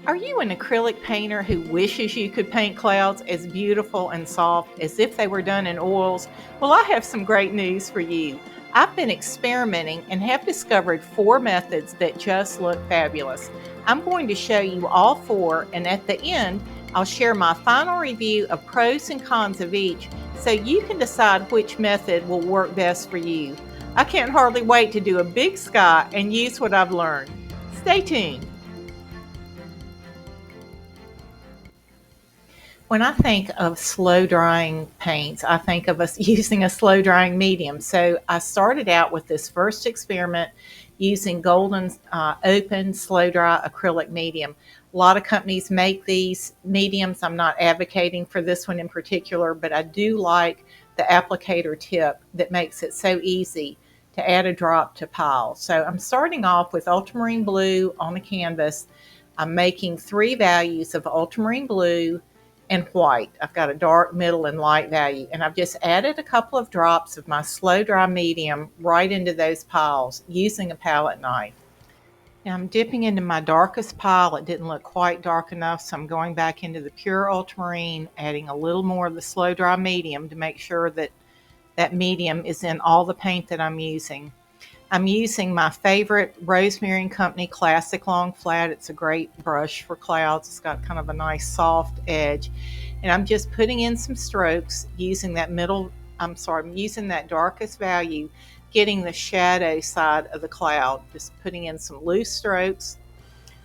Are you an acrylic painter who wishes you could paint clouds as beautiful and soft as if they were done in oils? Well, I have some great news for you. I've been experimenting and have discovered 4 methods that just look fabulous. I'm going to show you all 4, and at the end, I'll share my final review of pros and cons of each so you can decide which method will work best for you. I can't hardly wait to do a big sky and use what I've learned. Stay tuned. When I think of slow drying paints, I think of us using a slow drying medium. So I started out with this first experiment using Golden's open slow dry acrylic medium. A lot of companies make these mediums. I'm not advocating for this one in particular, but I do like the applicator tip that makes it so easy to add a drop to pile. So I'm starting off with ultramarine blue on the canvas. I'm making 3 values of ultramarine blue and white. I've got a dark, middle, and light value, and I've just added a couple of drops of my slow dry medium right into those piles using a palette knife. Now I'm dipping into my darkest pile. It didn't look quite dark enough, so I'm going back into the pure ultramarine, adding a little more of the slow dry medium to make sure that that medium is in all the paint that I'm using. I'm using my favorite Rosemary and Company Classic Long Flat. It's a great brush for clouds. It's got kind of a nice soft edge. And I'm just putting in some strokes using that I'm using that darkest value, getting the shadow side of the cloud. Just putting in some loose strokes.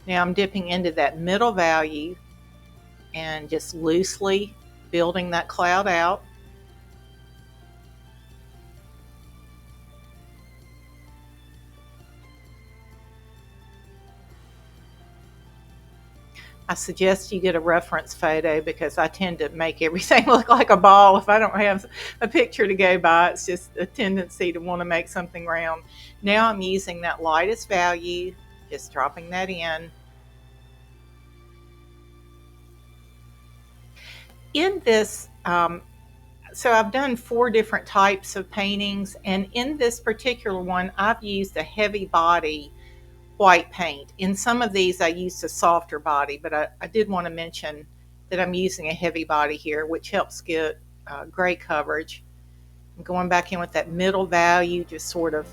Now I'm dipping into that middle value and just loosely building that cloud out. I suggest you get a reference photo because I tend to make everything look like a ball if I don't have a picture to go by. It's just a tendency to want to make something round. Now I'm using that lightest value, just dropping that in. In this, so I've done 4 different types of paintings, and in this particular one, I've used a heavy body white paint. In some of these, I used a softer body, but I did want to mention that I'm using a heavy body here, which helps get great coverage. I'm going back in with that middle value, just sort of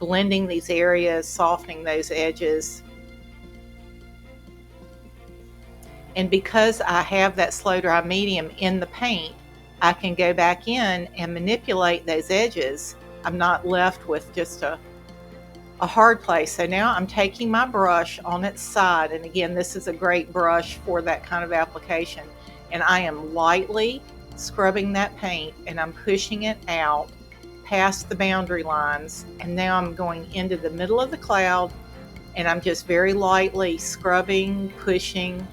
blending these areas, softening those edges. And because I have that slow dry medium in the paint, I can go back in and manipulate those edges. I'm not left with just a hard place. So now I'm taking my brush on its side, and again, this is a great brush for that kind of application, and I am lightly scrubbing that paint, and I'm pushing it out past the boundary lines, and now I'm going into the middle of the cloud, and I'm just very lightly scrubbing, pushing.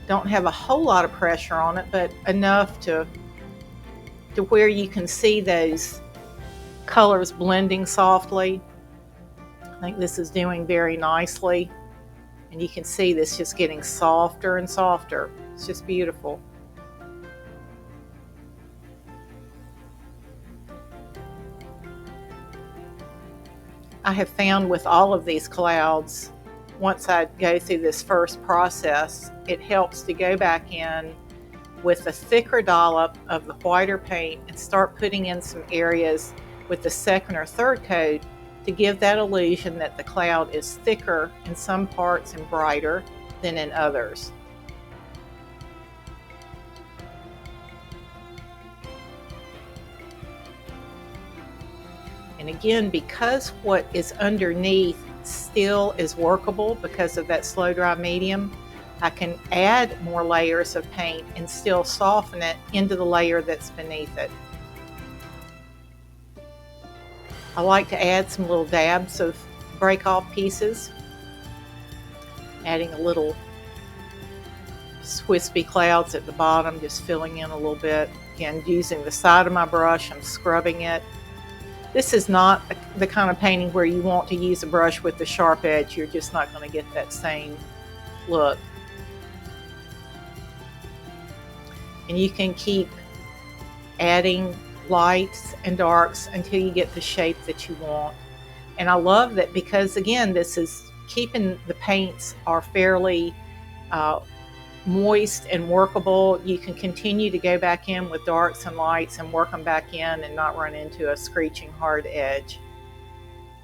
Don't have a whole lot of pressure on it, but enough to where you can see those colors blending softly. I think this is doing very nicely, and you can see this just getting softer and softer. It's just beautiful. I have found with all of these clouds, once I go through this first process, it helps to go back in with a thicker dollop of the whiter paint and start putting in some areas with the second or third coat to give that illusion that the cloud is thicker in some parts and brighter than in others. And again, because what is underneath still is workable because of that slow dry medium, I can add more layers of paint and still soften it into the layer that's beneath it. I like to add some little dabs of break off pieces, adding a little wispy clouds at the bottom, just filling in a little bit. Again, using the side of my brush, I'm scrubbing it. This is not the kind of painting where you want to use a brush with the sharp edge. You're just not going to get that same look. And you can keep adding lights and darks until you get the shape that you want. And I love that because, again, this is keeping the paints are fairly moist and workable. You can continue to go back in with darks and lights and work them back in and not run into a screeching hard edge.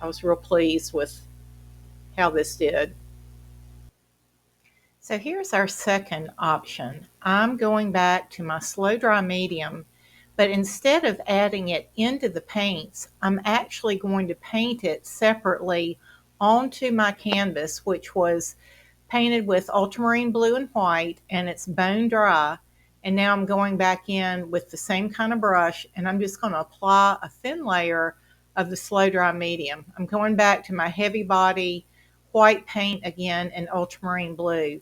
I was real pleased with how this did. So here's our second option. I'm going back to my slow dry medium, but instead of adding it into the paints, I'm actually going to paint it separately onto my canvas, which was painted with ultramarine blue and white, and it's bone dry. And now I'm going back in with the same kind of brush, and I'm just going to apply a thin layer of the slow dry medium. I'm going back to my heavy body white paint again and ultramarine blue.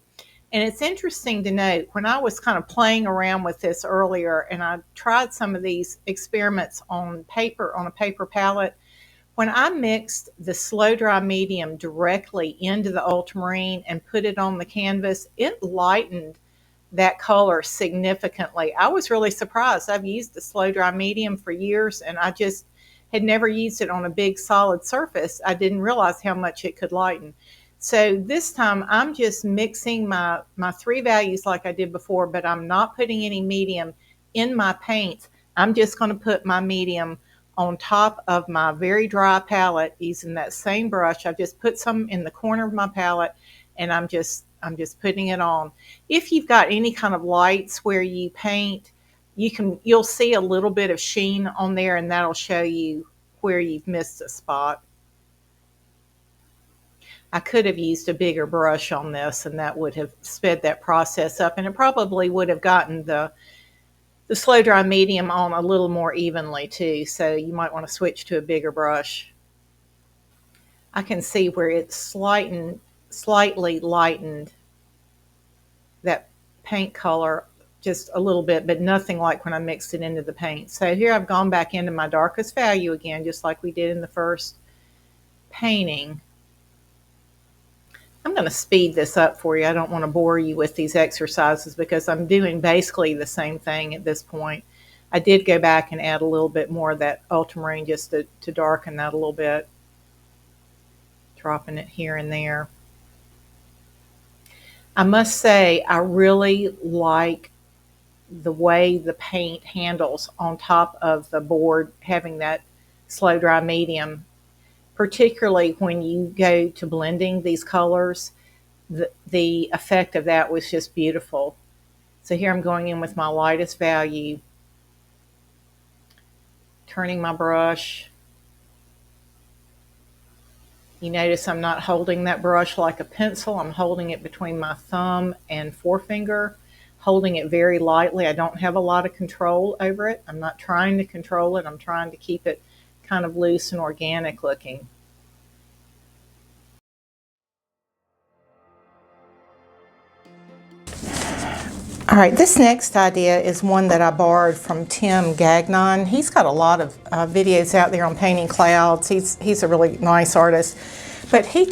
And it's interesting to note, when I was kind of playing around with this earlier and I tried some of these experiments on paper, on a paper palette, when I mixed the slow dry medium directly into the ultramarine and put it on the canvas, it lightened that color significantly. I was really surprised. I've used the slow dry medium for years and I just had never used it on a big solid surface. I didn't realize how much it could lighten. So this time I'm just mixing my three values like I did before, but I'm not putting any medium in my paints. I'm just going to put my medium on top of my very dry palette using that same brush. I just put some in the corner of my palette and I'm just putting it on. If you've got any kind of lights where you paint, you'll see a little bit of sheen on there and that'll show you where you've missed a spot. I could have used a bigger brush on this and that would have sped that process up, and it probably would have gotten the slow dry medium on a little more evenly too, so you might want to switch to a bigger brush. I can see where it's slightly lightened that paint color just a little bit, but nothing like when I mixed it into the paint. So here I've gone back into my darkest value again, just like we did in the first painting. I'm going to speed this up for you. I don't want to bore you with these exercises because I'm doing basically the same thing at this point. I did go back and add a little bit more of that ultramarine just to darken that a little bit, dropping it here and there. I must say I really like the way the paint handles on top of the board, having that slow dry medium. Particularly when you go to blending these colors, the effect of that was just beautiful. So here I'm going in with my lightest value, turning my brush. You notice I'm not holding that brush like a pencil. I'm holding it between my thumb and forefinger, holding it very lightly. I don't have a lot of control over it. I'm not trying to control it. I'm trying to keep it kind of loose and organic looking. All right, this next idea is one that I borrowed from Tim Gagnon. He's got a lot of videos out there on painting clouds. He's a really nice artist. But he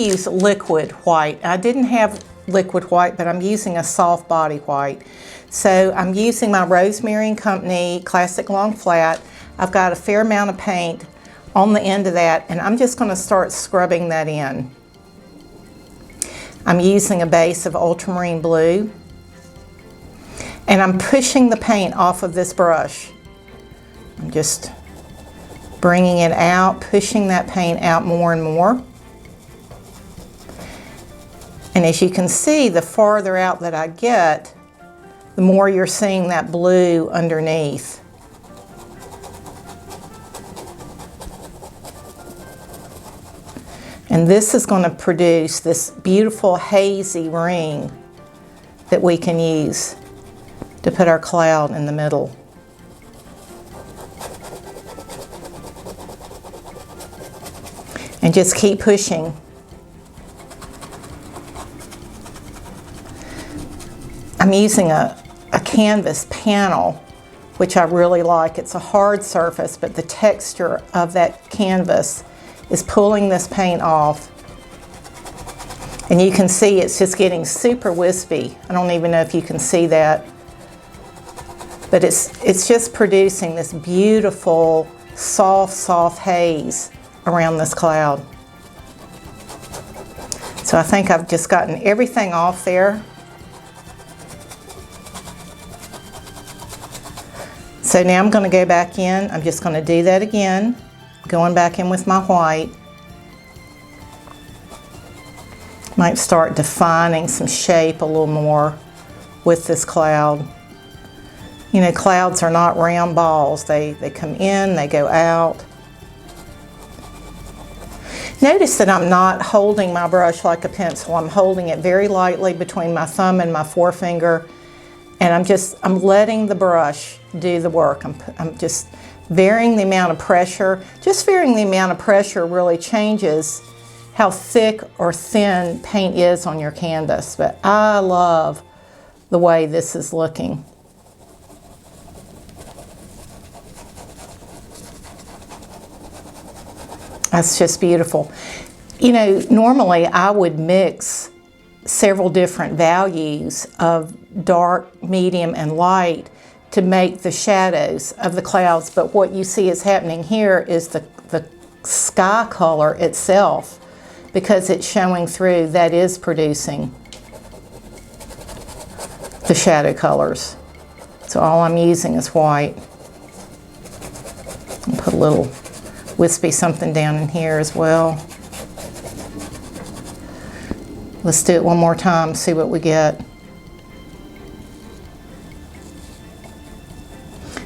used liquid white. I didn't have liquid white, but I'm using a soft body white. So I'm using my Rosemary & Company Classic Long Flat. I've got a fair amount of paint on the end of that, and I'm just going to start scrubbing that in. I'm using a base of ultramarine blue, and I'm pushing the paint off of this brush. I'm just bringing it out, pushing that paint out more and more. And as you can see, the farther out that I get, the more you're seeing that blue underneath. And this is going to produce this beautiful hazy ring that we can use to put our cloud in the middle. And just keep pushing. I'm using a canvas panel, which I really like. It's a hard surface, but the texture of that canvas is pulling this paint off. And you can see it's just getting super wispy. I don't even know if you can see that. But it's just producing this beautiful, soft haze around this cloud. So I think I've just gotten everything off there. So now I'm going to go back in. I'm just going to do that again, going back in with my white. Might start defining some shape a little more with this cloud. You know, clouds are not round balls. They come in, they go out. Notice that I'm not holding my brush like a pencil. I'm holding it very lightly between my thumb and my forefinger, and I'm letting the brush do the work. I'm just varying the amount of pressure. Just varying the amount of pressure really changes how thick or thin paint is on your canvas, but I love the way this is looking. That's just beautiful. You know, normally I would mix several different values of dark, medium, and light to make the shadows of the clouds, but what you see is happening here is the sky color itself, because it's showing through, that is producing the shadow colors. So all I'm using is white. I'll put a little wispy something down in here as well. Let's do it one more time, see what we get.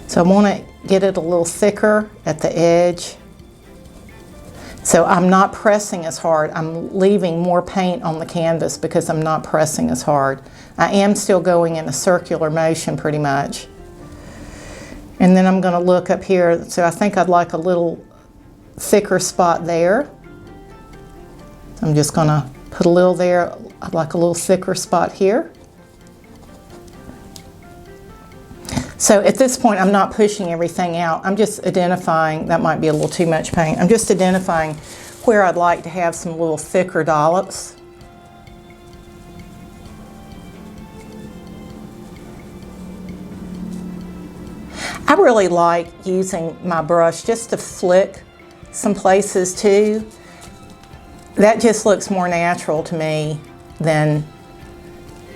So I want to get it a little thicker at the edge. So I'm not pressing as hard. I'm leaving more paint on the canvas because I'm not pressing as hard. I am still going in a circular motion pretty much. And then I'm going to look up here. So I think I'd like a little thicker spot there. I'm just going to put a little there. I'd like a little thicker spot here. So at this point, I'm not pushing everything out. I'm just identifying, that might be a little too much paint. I'm just identifying where I'd like to have some little thicker dollops. I really like using my brush just to flick some places too. That just looks more natural to me than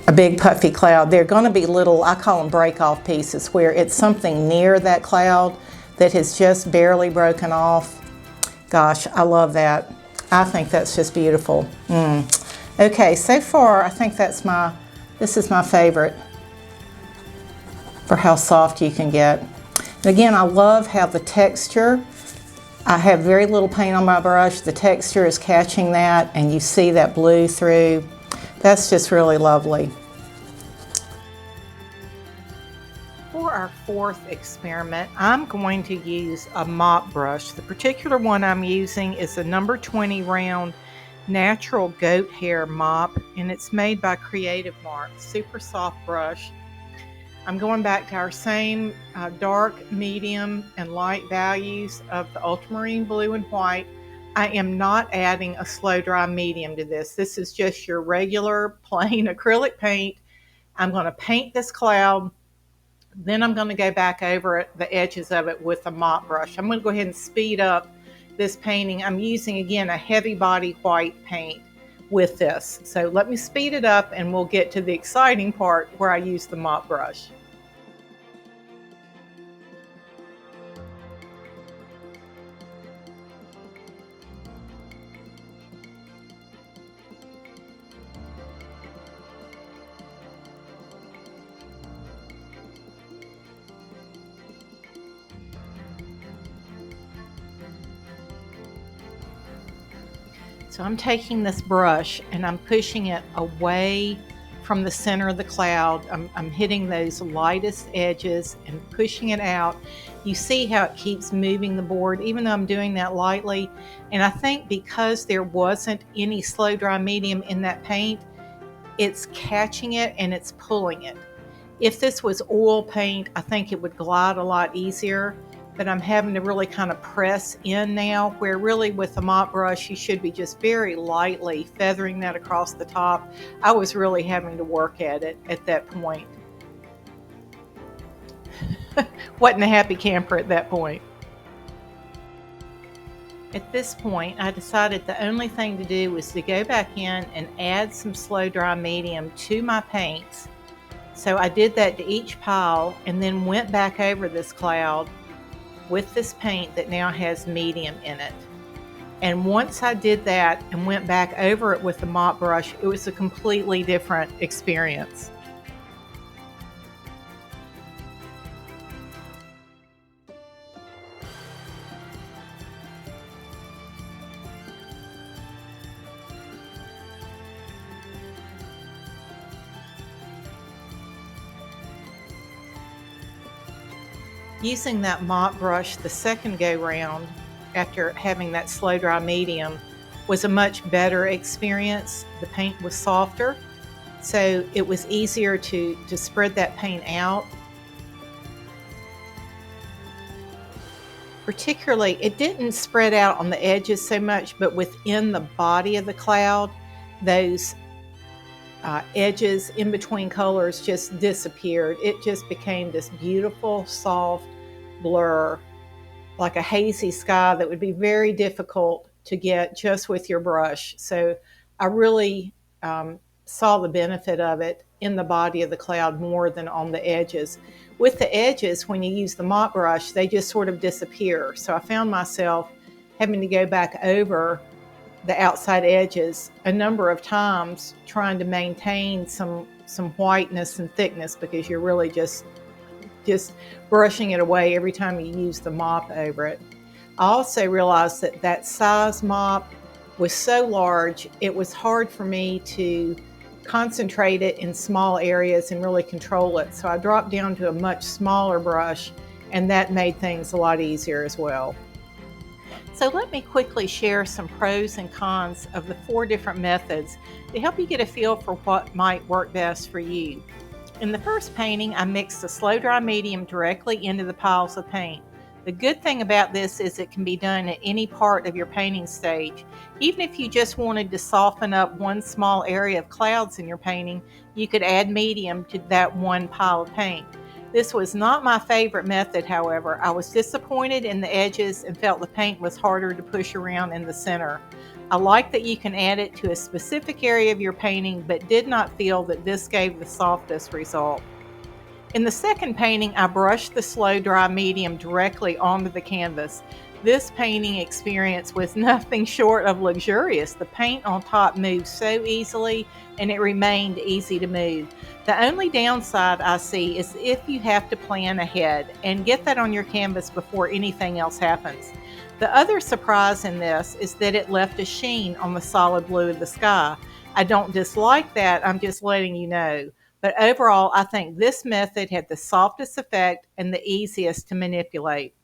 a big puffy cloud. They're going to be little, I call them break-off pieces, where it's something near that cloud that has just barely broken off. Gosh, I love that. I think that's just beautiful. Okay, so far I think this is my favorite for how soft you can get. And again, I love how the texture, I have very little paint on my brush, the texture is catching that, and you see that blue through. That's just really lovely. For our fourth experiment, I'm going to use a mop brush. The particular one I'm using is a number 20 round natural goat hair mop, and it's made by Creative Mark. Super soft brush. I'm going back to our same dark, medium, and light values of the ultramarine blue and white. I am not adding a slow dry medium to this. This is just your regular plain acrylic paint. I'm going to paint this cloud, then I'm going to go back over the edges of it with a mop brush. I'm going to go ahead and speed up this painting. I'm using, again, a heavy body white paint with this. So let me speed it up and we'll get to the exciting part where I use the mop brush. So I'm taking this brush and I'm pushing it away from the center of the cloud. I'm hitting those lightest edges and pushing it out. You see how it keeps moving the board, even though I'm doing that lightly. And I think because there wasn't any slow dry medium in that paint, it's catching it and it's pulling it. If this was oil paint, I think it would glide a lot easier. But I'm having to really kind of press in now, where really with the mop brush, you should be just very lightly feathering that across the top. I was really having to work at it at that point. Wasn't a happy camper at that point. At this point, I decided the only thing to do was to go back in and add some slow dry medium to my paints. So I did that to each pile and then went back over this cloud with this paint that now has medium in it. And once I did that and went back over it with the mop brush, it was a completely different experience. Using that mop brush the second go round after having that slow dry medium was a much better experience. The paint was softer, so it was easier to spread that paint out. Particularly, it didn't spread out on the edges so much, but within the body of the cloud, those edges in between colors just disappeared. It just became this beautiful, soft blur, like a hazy sky that would be very difficult to get just with your brush. So I really saw the benefit of it in the body of the cloud more than on the edges. With the edges, when you use the mop brush, they just sort of disappear. So I found myself having to go back over the outside edges a number of times trying to maintain some whiteness and thickness, because you're really just brushing it away every time you use the mop over it. I also realized that that size mop was so large, it was hard for me to concentrate it in small areas and really control it. So I dropped down to a much smaller brush, and that made things a lot easier as well. So let me quickly share some pros and cons of the 4 different methods to help you get a feel for what might work best for you. In the first painting, I mixed the slow dry medium directly into the piles of paint. The good thing about this is it can be done at any part of your painting stage. Even if you just wanted to soften up one small area of clouds in your painting, you could add medium to that one pile of paint. This was not my favorite method, however. I was disappointed in the edges and felt the paint was harder to push around in the center. I like that you can add it to a specific area of your painting, but did not feel that this gave the softest result. In the second painting, I brushed the slow dry medium directly onto the canvas. This painting experience was nothing short of luxurious. The paint on top moved so easily, and it remained easy to move. The only downside I see is if you have to plan ahead and get that on your canvas before anything else happens. The other surprise in this is that it left a sheen on the solid blue of the sky. I don't dislike that, I'm just letting you know. But overall, I think this method had the softest effect and the easiest to manipulate.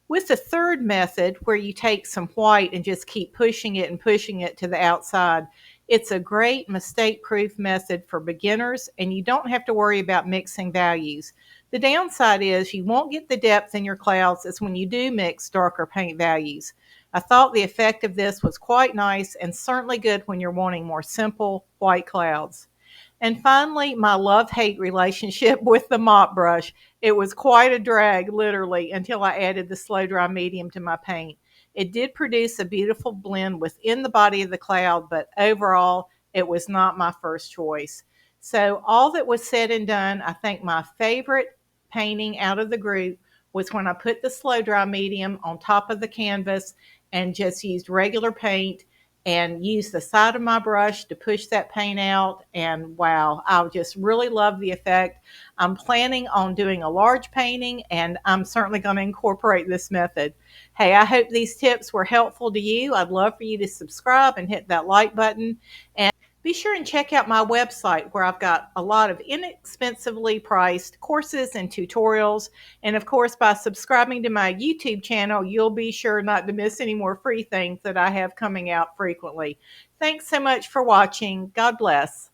With the third method, where you take some white and just keep pushing it and pushing it to the outside, it's a great mistake-proof method for beginners, and you don't have to worry about mixing values. The downside is you won't get the depth in your clouds as when you do mix darker paint values. I thought the effect of this was quite nice and certainly good when you're wanting more simple white clouds. And finally, my love-hate relationship with the mop brush. It was quite a drag, literally, until I added the slow dry medium to my paint. It did produce a beautiful blend within the body of the cloud, but overall, it was not my first choice. So all that was said and done, I think my favorite painting out of the group was when I put the slow dry medium on top of the canvas and just used regular paint and use the side of my brush to push that paint out. And wow, I just really love the effect. I'm planning on doing a large painting, and I'm certainly going to incorporate this method. Hey, I hope these tips were helpful to you. I'd love for you to subscribe and hit that like button. And be sure and check out my website, where I've got a lot of inexpensively priced courses and tutorials. And of course, by subscribing to my YouTube channel, you'll be sure not to miss any more free things that I have coming out frequently. Thanks so much for watching. God bless.